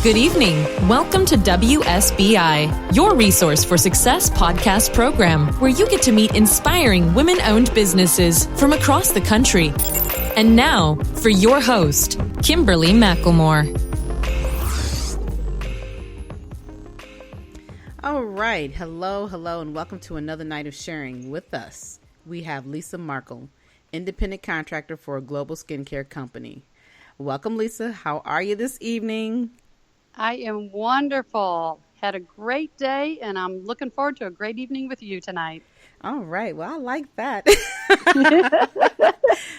Good evening. Welcome to WSBI, your resource for success podcast program, where you get to meet inspiring women-owned businesses from across the country. And now, for your host, Kimberly McElmore. All right. Hello, and welcome to another night of sharing. With us, we have Lisa Markel, independent contractor for a global skincare company. Welcome, Lisa. How are you this evening? I am wonderful. Had a great day, and I'm looking forward to a great evening with you tonight. All right. Well, I like that.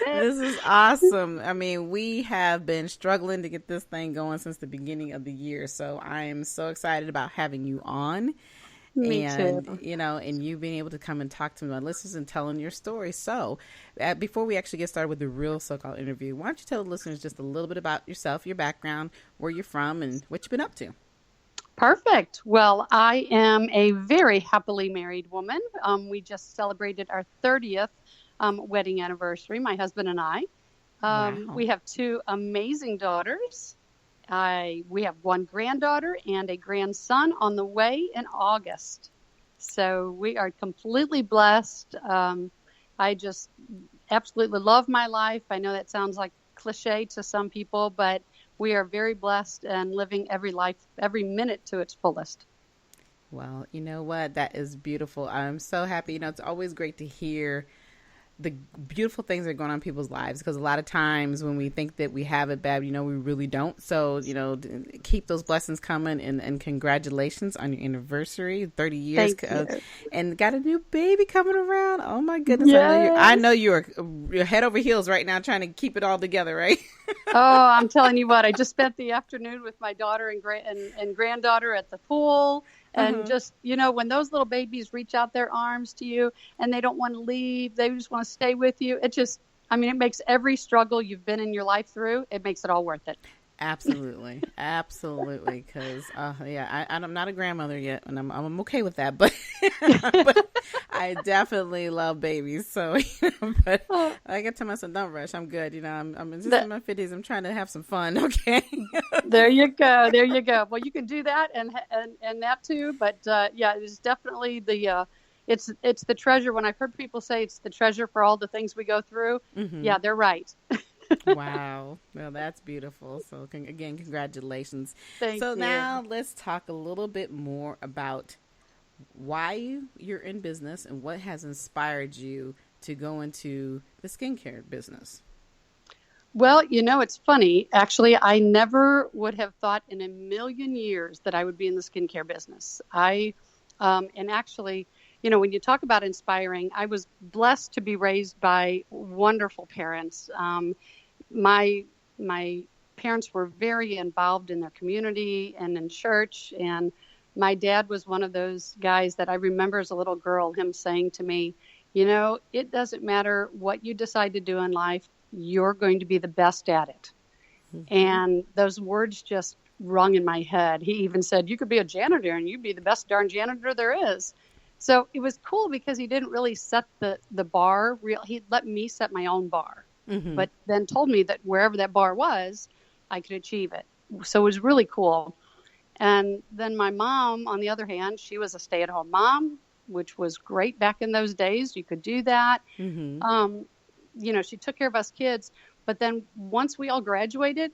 This is awesome. I mean, we have been struggling to get this thing going since the beginning of the year. So I am so excited about having you on. Me too. And you being able to come and talk to my listeners and telling your story. So before we actually get started with the real so-called interview, why don't you tell the listeners just a little bit about yourself, your background, where you're from, and what you've been up to? Perfect. Well, I am a very happily married woman. We just celebrated our 30th wedding anniversary, my husband and I. Wow. We have two amazing daughters. We have one granddaughter and a grandson on the way in August. So we are completely blessed. I just absolutely love my life. I know that sounds like cliche to some people, but we are very blessed and living every minute to its fullest. Well, you know what? That is beautiful. I'm so happy. It's always great to hear the beautiful things that are going on in people's lives, because a lot of times when we think that we have it bad, we really don't. So, keep those blessings coming, and congratulations on your anniversary, 30 years. Thank you. And got a new baby coming around. Oh my goodness. Yes. I know you're head over heels right now trying to keep it all together, right? Oh, I'm telling you what, I just spent the afternoon with my daughter and granddaughter at the pool. And just, when those little babies reach out their arms to you and they don't want to leave, they just want to stay with you. It makes every struggle you've been in your life through, it makes it all worth it. Absolutely. Absolutely. Because, I'm not a grandmother yet, and I'm okay with that. But, but I definitely love babies. So, but I get to myself, don't rush. I'm good. I'm just in my 50s. I'm trying to have some fun. Okay. There you go. Well, you can do that and that too. But, it's definitely it's the treasure. When I've heard people say it's the treasure for all the things we go through. Mm-hmm. Yeah, they're right. Wow. Well, that's beautiful. So again, congratulations. Thank you. Now let's talk a little bit more about why you're in business and what has inspired you to go into the skincare business. Well, it's funny. Actually, I never would have thought in a million years that I would be in the skincare business. And actually, when you talk about inspiring, I was blessed to be raised by wonderful parents. My parents were very involved in their community and in church. And my dad was one of those guys that I remember as a little girl, him saying to me, it doesn't matter what you decide to do in life, you're going to be the best at it. Mm-hmm. And those words just rung in my head. He even said, you could be a janitor and you'd be the best darn janitor there is. So it was cool because he didn't really set the bar. He let me set my own bar, but then told me that wherever that bar was, I could achieve it. So it was really cool. And then my mom, on the other hand, she was a stay-at-home mom, which was great back in those days. You could do that. Mm-hmm. She took care of us kids. But then once we all graduated,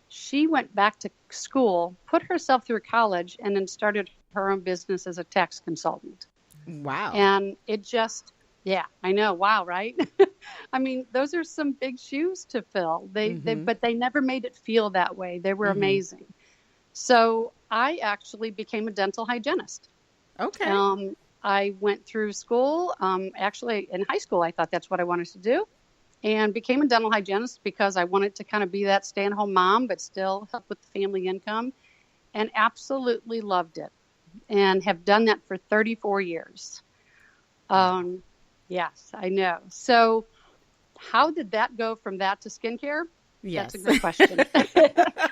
she went back to school, put herself through college, and then started her own business as a tax consultant. Wow. And it just, I know. Wow. Right. I mean, those are some big shoes to fill. But they never made it feel that way. They were amazing. So I actually became a dental hygienist. Okay. I went through school. Actually in high school, I thought that's what I wanted to do, and became a dental hygienist because I wanted to kind of be that stay-at-home mom, but still help with the family income, and absolutely loved it. And have done that for 34 years. Yes, I know. So how did that go from that to skincare? Yes. That's a good question.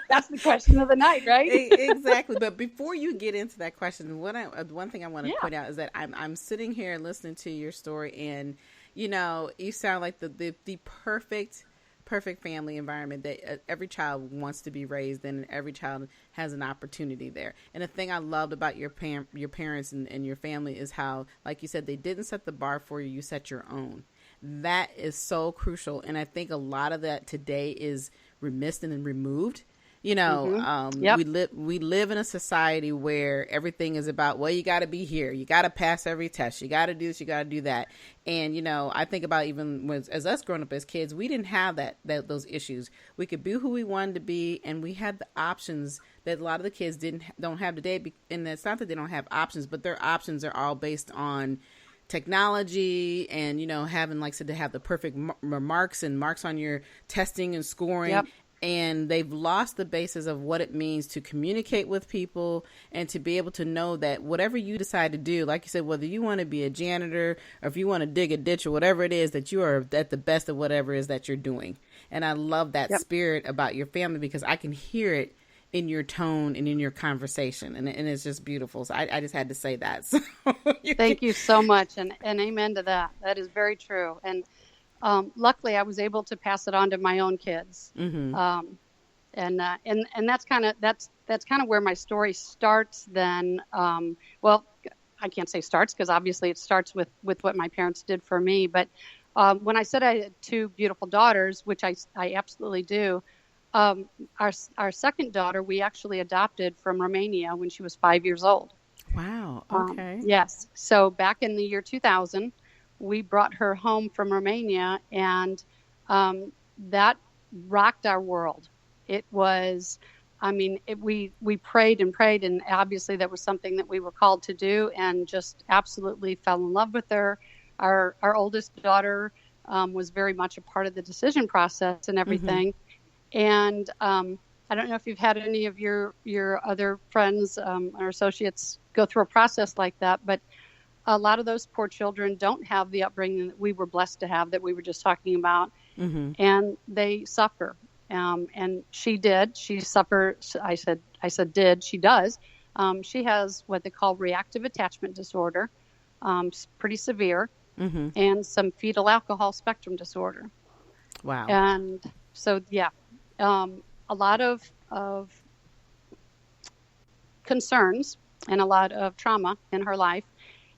That's the question of the night, right? Exactly. But before you get into that question, one thing I want to point out is that I'm sitting here listening to your story, and you sound like the perfect perfect family environment that every child wants to be raised in, and every child has an opportunity there. And the thing I loved about your parents and your family is how, like you said, they didn't set the bar for you, you set your own. That is so crucial. And I think a lot of that today is remissed and removed. You know, Yep. we live in a society where everything is about, well, you got to be here. You got to pass every test. You got to do this. You got to do that. And, you know, I think about even as us growing up as kids, we didn't have those issues. We could be who we wanted to be, and we had the options that a lot of the kids don't have today. And it's not that they don't have options, but their options are all based on technology and, you know, having, like I said, to have the perfect marks on your testing and scoring. Yep. And they've lost the basis of what it means to communicate with people and to be able to know that whatever you decide to do, like you said, whether you want to be a janitor or if you want to dig a ditch or whatever it is, that you are at the best of whatever it is that you're doing. And I love that Yep. spirit about your family because I can hear it in your tone and in your conversation. And it's just beautiful. So I just had to say that. So Thank you so much. And amen to that. That is very true. And luckily, I was able to pass it on to my own kids, Mm-hmm. And that's kind of where my story starts. Then, well, I can't say starts because obviously it starts with what my parents did for me. But when I said I had two beautiful daughters, which I absolutely do, our second daughter we actually adopted from Romania when she was 5 years old. Wow. Okay. Yes. So back in the year 2000. We brought her home from Romania, and that rocked our world. It was, we prayed and prayed, and obviously that was something that we were called to do, and just absolutely fell in love with her. Our oldest daughter was very much a part of the decision process and everything. Mm-hmm. And I don't know if you've had any of your other friends or associates go through a process like that, but a lot of those poor children don't have the upbringing that we were blessed to have, that we were just talking about, mm-hmm. and they suffer. And she did. She suffered. I said did. She does. She has what they call reactive attachment disorder, pretty severe, mm-hmm. and some fetal alcohol spectrum disorder. Wow. And so, yeah, a lot of concerns and a lot of trauma in her life.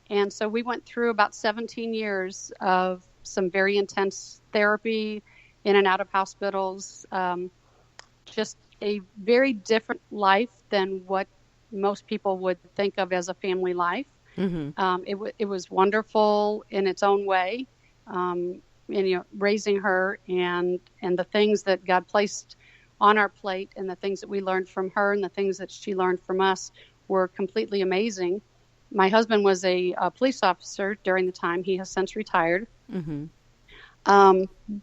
And so we went through about 17 years of some very intense therapy, in and out of hospitals, just a very different life than what most people would think of as a family life. Mm-hmm. It was wonderful in its own way, and, raising her and the things that God placed on our plate and the things that we learned from her and the things that she learned from us were completely amazing. My husband was a police officer during the time. He has since retired. Mm-hmm.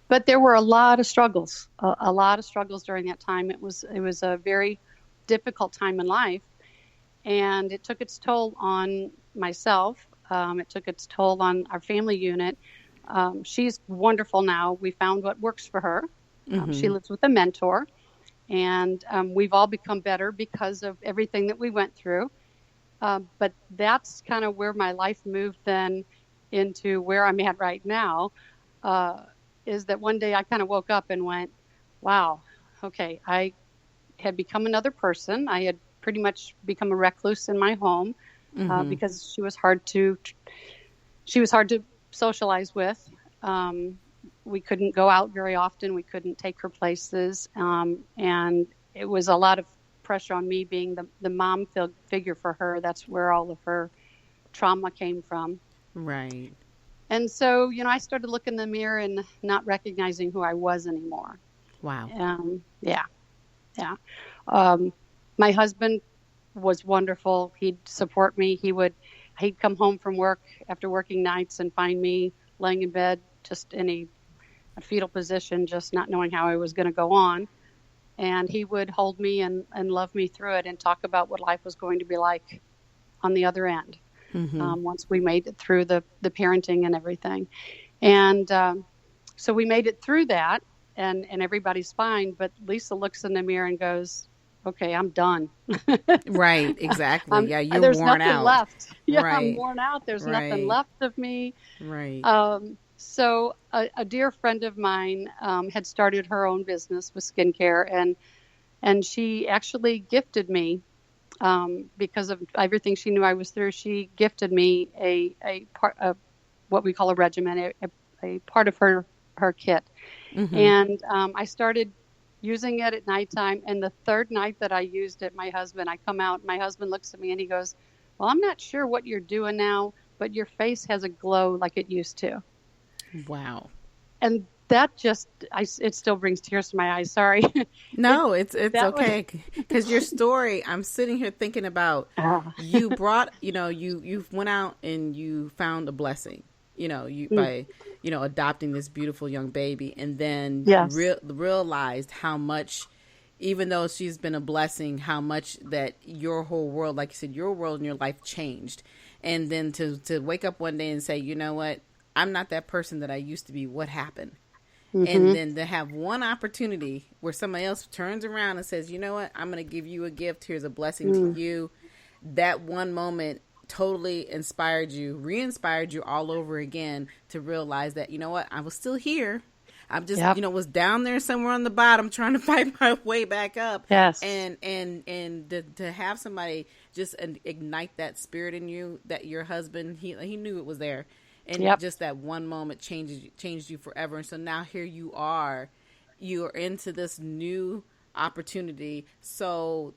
But there were a lot of struggles during that time. It was a very difficult time in life, and it took its toll on myself. It took its toll on our family unit. She's wonderful now. We found what works for her. Mm-hmm. She lives with a mentor, and we've all become better because of everything that we went through. But that's kind of where my life moved then into where I'm at right now, is that one day I kind of woke up and went, wow, okay, I had become another person. I had pretty much become a recluse in my home, mm-hmm. Because she was hard to socialize with. We couldn't go out very often. We couldn't take her places. And it was a lot of pressure on me being the mom figure for her. That's where all of her trauma came from. Right. And so, I started looking in the mirror and not recognizing who I was anymore. Wow. Yeah. My husband was wonderful. He'd support me. He'd come home from work after working nights and find me laying in bed, just in a fetal position, just not knowing how I was going to go on. And he would hold me and love me through it and talk about what life was going to be like on the other end. Mm-hmm. Once we made it through the parenting and everything. And so we made it through that, and everybody's fine. But Lisa looks in the mirror and goes, okay, I'm done. Right, exactly. Yeah, you're there's worn nothing out. Left. Yeah, right. I'm worn out. There's nothing left of me. Right. So a dear friend of mine had started her own business with skincare, and she actually gifted me, because of everything she knew I was through. She gifted me a part of what we call a regimen, a part of her kit. Mm-hmm. And I started using it at nighttime. And the third night that I used it, I come out, my husband looks at me and he goes, "Well, I'm not sure what you're doing now, but your face has a glow like it used to." Wow. And that just, it still brings tears to my eyes. Sorry. No, it's that was, okay. Because your story, I'm sitting here thinking about, you brought, you went out and you found a blessing, by, adopting this beautiful young baby, and then Yes. realized how much, even though she's been a blessing, how much that your whole world, like you said, your world and your life changed. And then to wake up one day and say, you know what, I'm not that person that I used to be. What happened? And then to have one opportunity where somebody else turns around and says, you know what, I'm going to give you a gift. Here's a blessing to you. That one moment totally re-inspired you all over again to realize that, you know what, I was still here. I'm just, was down there somewhere on the bottom trying to fight my way back up. Yes. And to have somebody just ignite that spirit in you, that your husband, he knew it was there. And just that one moment changed you forever. And so now here you are into this new opportunity. So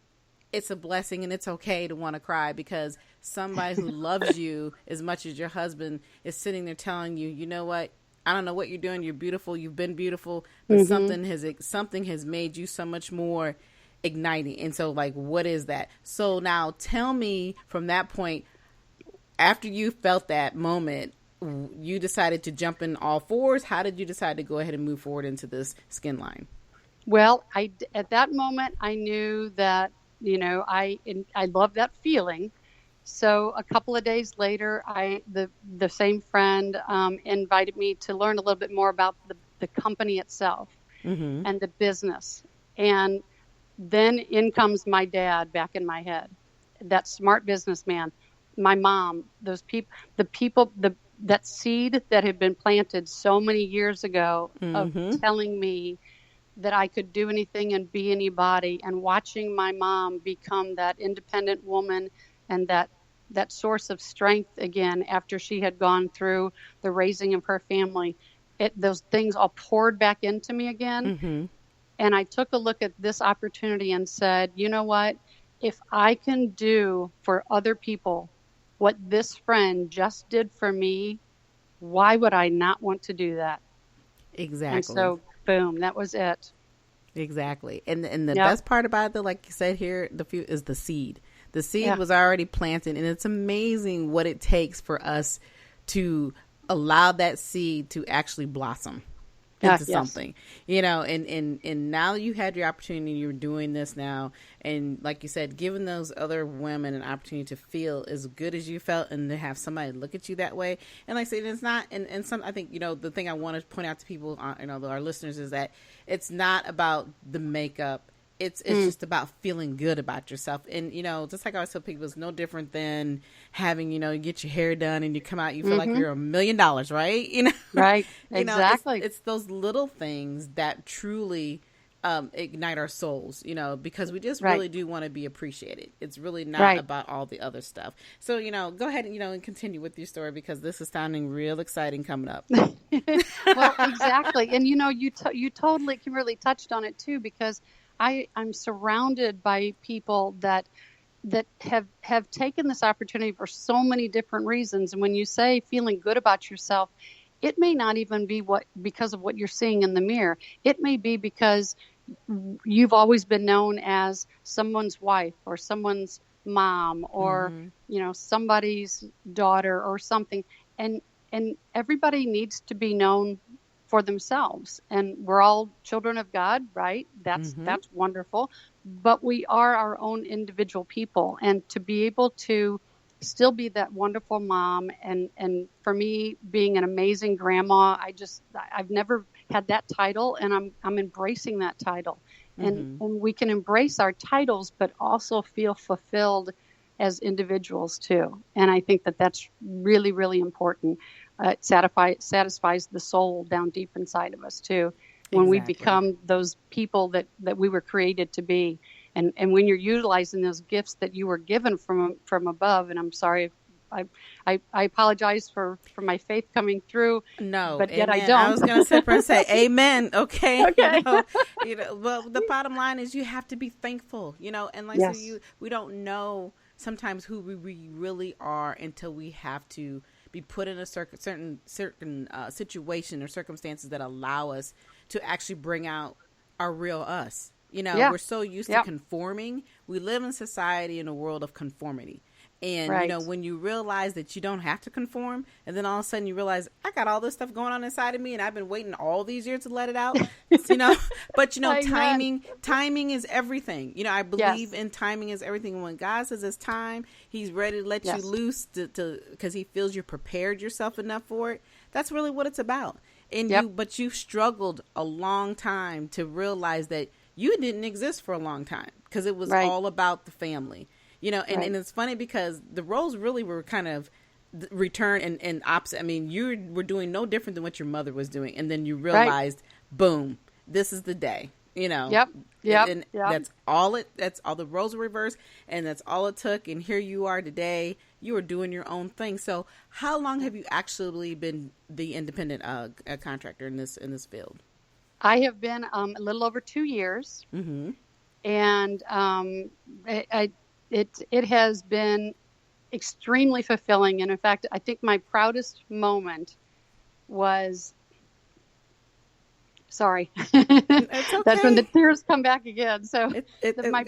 it's a blessing, and it's okay to want to cry, because somebody who loves you as much as your husband is sitting there telling you, you know what, I don't know what you're doing. You're beautiful. You've been beautiful, but something has made you so much more igniting. And so, like, what is that? So now tell me, from that point, after you felt that moment, you decided to jump in all fours. How did you decide to go ahead and move forward into this skin line? Well, at that moment, I knew that, I love that feeling. So a couple of days later, the same friend invited me to learn a little bit more about the company itself and the business. And then in comes my dad back in my head, that smart businessman, my mom, that seed that had been planted so many years ago of telling me that I could do anything and be anybody, and watching my mom become that independent woman and that source of strength again after she had gone through the raising of her family. Those things all poured back into me again. And I took a look at this opportunity and said, you know what? If I can do for other people what this friend just did for me, why would I not want to do that? Exactly. And so, boom, that was it. Exactly. And the best part about it, though, like you said here, is the seed. The seed was already planted, and it's amazing what it takes for us to allow that seed to actually blossom into something, and now you had your opportunity, you're doing this now. And like you said, giving those other women an opportunity to feel as good as you felt, and to have somebody look at you that way. And like I said, it's not, and some, I think, the thing I want to point out to people, our listeners, is that it's not about the makeup. It's just about feeling good about yourself. And, just like I always tell people, it's no different than having, you get your hair done and you come out, you feel like you're $1 million, right? Right. Exactly. It's those little things that truly ignite our souls, because we just really do want to be appreciated. It's really not about all the other stuff. So, go ahead and, and continue with your story, because this is sounding real exciting coming up. Well, exactly. And, you totally, Kimberly, touched on it too, because I'm surrounded by people that have taken this opportunity for so many different reasons. And when you say feeling good about yourself, it may not even be because of what you're seeing in the mirror. It may be because you've always been known as someone's wife or someone's mom or, somebody's daughter or something. And everybody needs to be known for themselves, and we're all children of God, right? That's wonderful, but we are our own individual people, and to be able to still be that wonderful mom, and for me, being an amazing grandma, I've never had that title, and I'm embracing that title, and we can embrace our titles, but also feel fulfilled as individuals too. And I think that that's really, really important. satisfies the soul down deep inside of us too. When we become those people that we were created to be, and when you're utilizing those gifts that you were given from above. And I'm sorry, I apologize for my faith coming through. No, but yet amen. I don't. I was going to sit there and say amen. Okay. Okay. Well, the bottom line is you have to be thankful, and like Yes. we don't know sometimes who we really are until we have to be put in a certain situation or circumstances that allow us to actually bring out our real us. Yeah. We're so used to conforming. We live in society in a world of conformity. And, Right. When you realize that you don't have to conform, and then all of a sudden you realize, I got all this stuff going on inside of me, and I've been waiting all these years to let it out, but, timing is everything. I believe in timing is everything. When God says it's time, he's ready to let you loose because he feels you're prepared yourself enough for it. That's really what it's about. And but you've struggled a long time to realize that you didn't exist for a long time because it was all about the family. And it's funny because the roles really were kind of returned and opposite. I mean, you were doing no different than what your mother was doing. And then you realized, boom, this is the day, Yep. And that's all the roles were reversed, and that's all it took. And here you are today. You are doing your own thing. So how long have you actually been the independent contractor in this field? I have been a little over 2 years. Mm-hmm. And it has been extremely fulfilling. And in fact, I think my proudest moment was, sorry, It's okay. That's when the tears come back again. So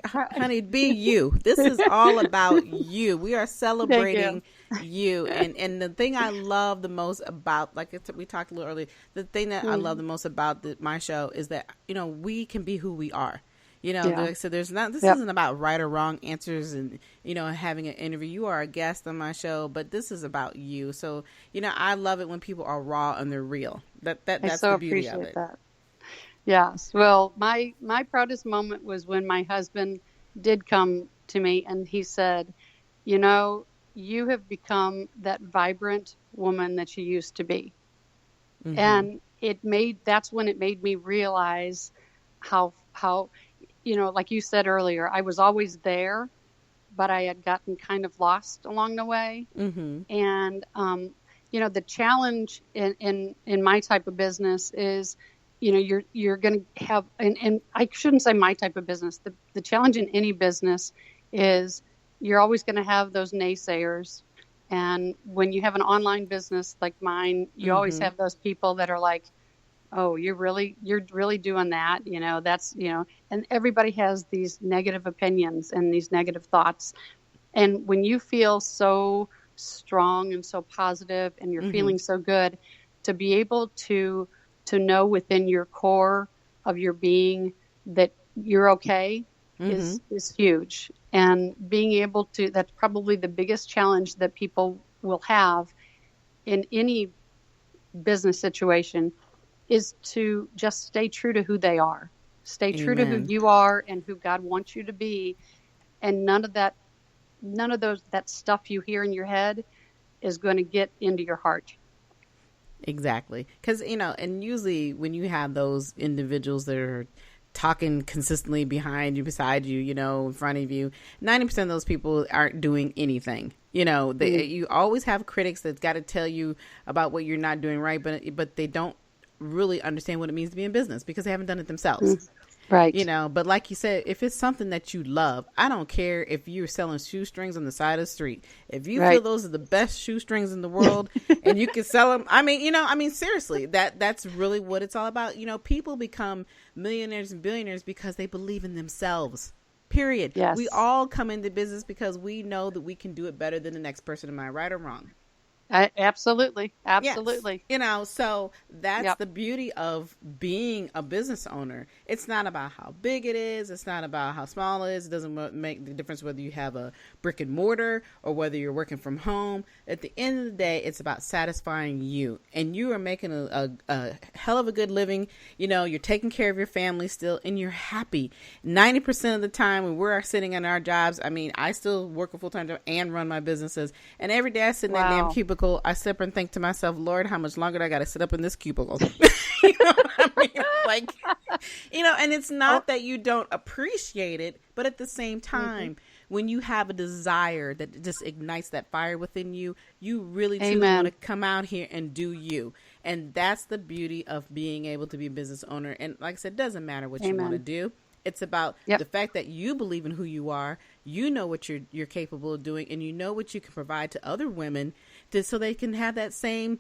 honey, be you. This is all about you. We are celebrating you. And the thing I love the most about, we talked a little earlier, the thing that I love the most about my show is that, we can be who we are. So this isn't about right or wrong answers and, having an interview. You are a guest on my show, but this is about you. So, I love it when people are raw and they're real. That's so the beauty of it. That. Yes. Well, my proudest moment was when my husband did come to me and he said, you have become that vibrant woman that you used to be. Mm-hmm. And that's when it made me realize how, like you said earlier, I was always there, but I had gotten kind of lost along the way. Mm-hmm. And, the challenge in my type of business is, you're going to have, and I shouldn't say my type of business. The challenge in any business is you're always going to have those naysayers. And when you have an online business like mine, you always have those people that are like, oh, you're really doing that. That's, and everybody has these negative opinions and these negative thoughts. And when you feel so strong and so positive and you're feeling so good, to be able to know within your core of your being that you're okay is huge. And being able to, that's probably the biggest challenge that people will have in any business situation, is to just stay true to who they are. Stay true to who you are and who God wants you to be. And none of that stuff you hear in your head is going to get into your heart. Exactly. Because, and usually when you have those individuals that are talking consistently behind you, beside you, in front of you, 90% of those people aren't doing anything. You always have critics that's got to tell you about what you're not doing right, but they don't really understand what it means to be in business because they haven't done it themselves. Right. But like you said, if it's something that you love, I don't care if you're selling shoestrings on the side of the street. If you feel those are the best shoestrings in the world and you can sell them, seriously, that's really what it's all about. People become millionaires and billionaires because they believe in themselves. Period. Yes. We all come into business because we know that we can do it better than the next person. Am I right or wrong? Absolutely. Yes. So that's the beauty of being a business owner. It's not about how big it is. It's not about how small it is. It doesn't make the difference whether you have a brick and mortar or whether you're working from home. At the end of the day, it's about satisfying you, and you are making a hell of a good living. You're taking care of your family still, and you're happy. 90% of the time when we're sitting in our jobs, I still work a full-time job and run my businesses, and every day I sit in that damn cubicle cubicle, I sit up and think to myself, Lord, how much longer do I got to sit up in this cubicle? You know what I mean? Like, and it's not that you don't appreciate it, but at the same time, when you have a desire that just ignites that fire within you, you really truly want to come out here and do you. And that's the beauty of being able to be a business owner. And like I said, it doesn't matter what you want to do. It's about the fact that you believe in who you are, you know what you're capable of doing, and you know what you can provide to other women so they can have that same,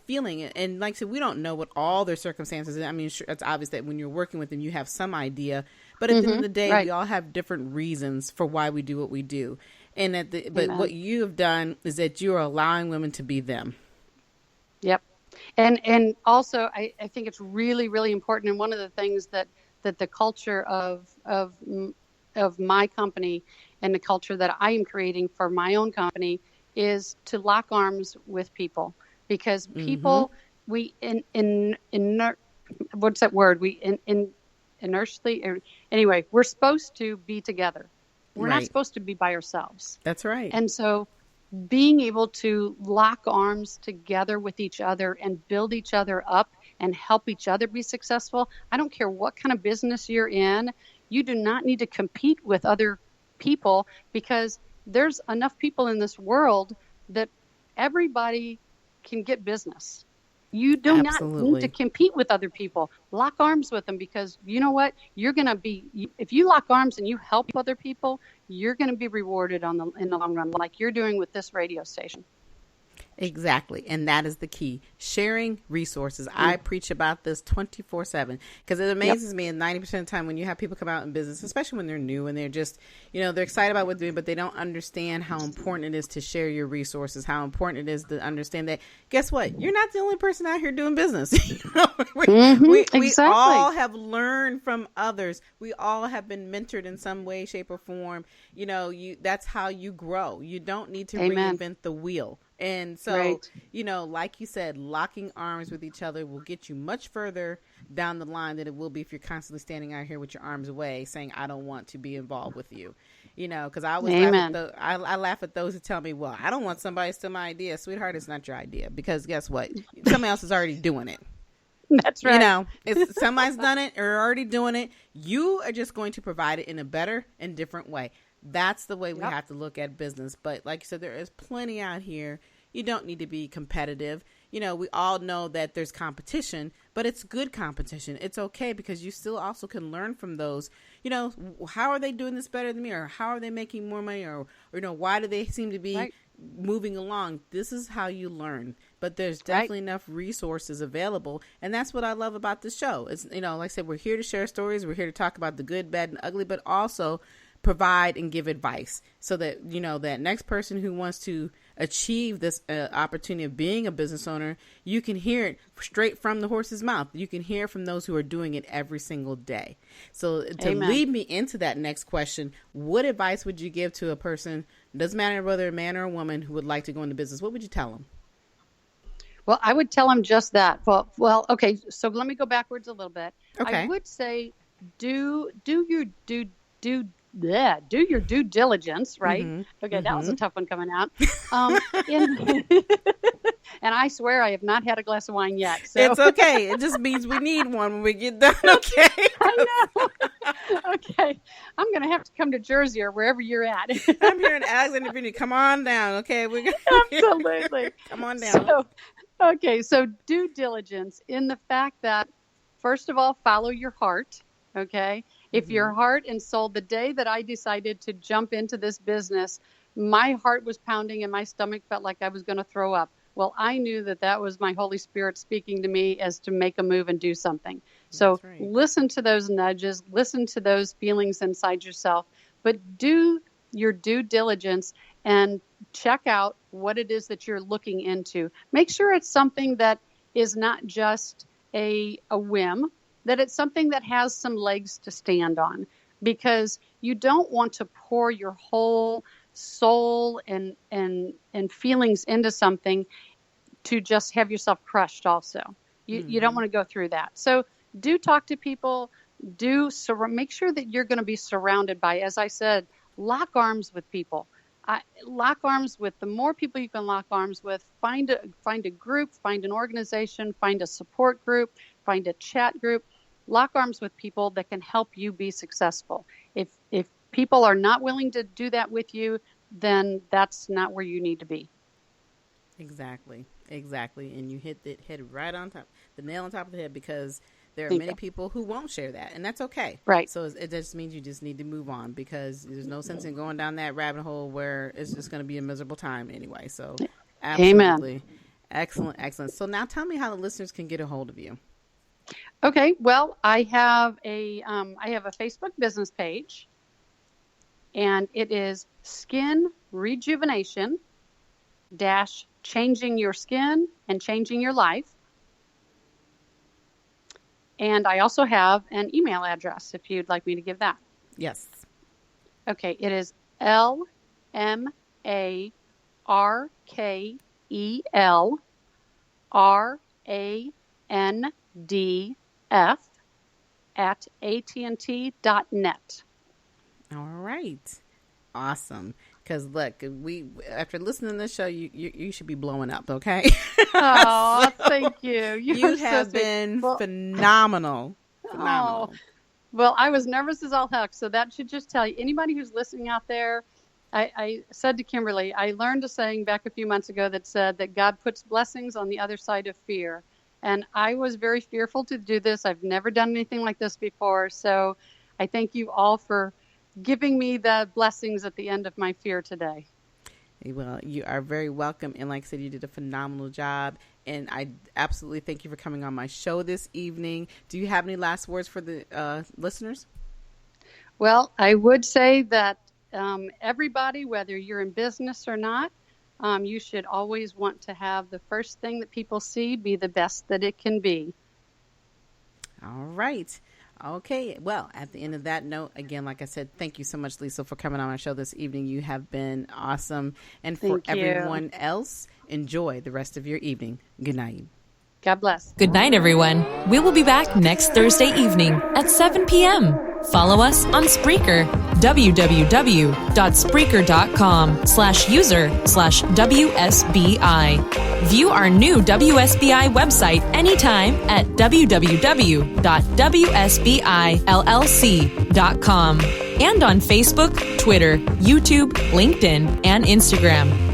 feeling. And like I said, we don't know what all their circumstances are. I mean, sure, it's obvious that when you're working with them, you have some idea. But at the end of the day, we all have different reasons for why we do what we do. And but what you have done is that you are allowing women to be them. Yep. And also, I think it's really, really important. And one of the things that the culture of my company and the culture that I am creating for my own company is to lock arms with people, because people, what's that word? Anyway, we're supposed to be together. We're not supposed to be by ourselves. That's right. And so being able to lock arms together with each other and build each other up and help each other be successful. I don't care what kind of business you're in. You do not need to compete with other people, because there's enough people in this world that everybody can get business. You do not need to compete with other people. Lock arms with them, because you know what? You're going to be, if you lock arms and you help other people, you're going to be rewarded in the long run, like you're doing with this radio station. Exactly. And that is the key. Sharing resources. I preach about this 24/7, because it amazes me. And 90% of the time when you have people come out in business, especially when they're new and they're just, they're excited about what they're doing, but they don't understand how important it is to share your resources, how important it is to understand that, guess what? You're not the only person out here doing business. We all have learned from others. We all have been mentored in some way, shape, or form. That's how you grow. You don't need to reinvent the wheel. And so, like you said, locking arms with each other will get you much further down the line than it will be if you're constantly standing out here with your arms away saying, I don't want to be involved with you. Because I always laugh at those who tell me, well, I don't want somebody to steal my idea. Sweetheart, it's not your idea, because guess what? Somebody else is already doing it. That's right. If somebody's done it or already doing it, you are just going to provide it in a better and different way. That's the way we have to look at business. But like you said, there is plenty out here. You don't need to be competitive. We all know that there's competition, but it's good competition. It's okay, because you still also can learn from those. How are they doing this better than me? Or how are they making more money? Or why do they seem to be moving along? This is how you learn. But there's definitely enough resources available. And that's what I love about the show. It's, like I said, we're here to share stories. We're here to talk about the good, bad, and ugly, but also provide and give advice, so that that next person who wants to achieve this opportunity of being a business owner, you can hear it straight from the horse's mouth. You can hear from those who are doing it every single day. So to lead me into that next question, what advice would you give to a person, doesn't matter whether a man or a woman, who would like to go into business? What would you tell them? Well, I would tell them just that. Well, okay. So let me go backwards a little bit. Okay. I would say do your due diligence, right? Okay, that was a tough one coming out. And I swear I have not had a glass of wine yet. So. It's okay. It just means we need one when we get done. Okay. I know. Okay. I'm going to have to come to Jersey or wherever you're at. I'm here in Alexander, Virginia. Come on down. Okay. Absolutely. Come on down. So due diligence in the fact that, first of all, follow your heart. Okay. If your heart and soul, the day that I decided to jump into this business, my heart was pounding and my stomach felt like I was going to throw up. Well, I knew that was my Holy Spirit speaking to me as to make a move and do something. So listen to those nudges, listen to those feelings inside yourself, but do your due diligence and check out what it is that you're looking into. Make sure it's something that is not just a whim, that it's something that has some legs to stand on, because you don't want to pour your whole soul and feelings into something to just have yourself crushed also. You don't want to go through that. So do talk to people, make sure that you're going to be surrounded by, as I said, lock arms with people. lock arms with the more people you can lock arms with. Find a group, find an organization, find a support group, find a chat group. Lock arms with people that can help you be successful. If people are not willing to do that with you, then that's not where you need to be. Exactly. And you hit the head right on top, the nail on top of the head, because there are many people who won't share that, and that's okay. Right. So it just means you just need to move on, because there's no sense in going down that rabbit hole where it's just going to be a miserable time anyway. So absolutely. Amen. Excellent. So now tell me how the listeners can get a hold of you. Okay. Well, I have a Facebook business page, and it is Skin Rejuvenation - Changing Your Skin and Changing Your Life. And I also have an email address if you'd like me to give that. Yes. Okay, it is LMARKELRANDF@AT&T.net. All right. Awesome. Because look, after listening to this show, you should be blowing up, okay? Oh, thank you. You have been phenomenal. Oh, well, I was nervous as all heck, so that should just tell you. Anybody who's listening out there, I said to Kimberly, I learned a saying back a few months ago that said that God puts blessings on the other side of fear. And I was very fearful to do this. I've never done anything like this before. So I thank you all for giving me the blessings at the end of my fear today. Well, you are very welcome. And like I said, you did a phenomenal job. And I absolutely thank you for coming on my show this evening. Do you have any last words for the listeners? Well, I would say that everybody, whether you're in business or not, you should always want to have the first thing that people see be the best that it can be. All right. Okay. Well, at the end of that note, again, like I said, thank you so much, Lisa, for coming on our show this evening. You have been awesome. And for everyone else, enjoy the rest of your evening. Good night. God bless. Good night, everyone. We will be back next Thursday evening at 7 p.m. Follow us on Spreaker, www.spreaker.com/user/WSBI. View our new WSBI website anytime at www.wsbillc.com and on Facebook, Twitter, YouTube, LinkedIn, and Instagram.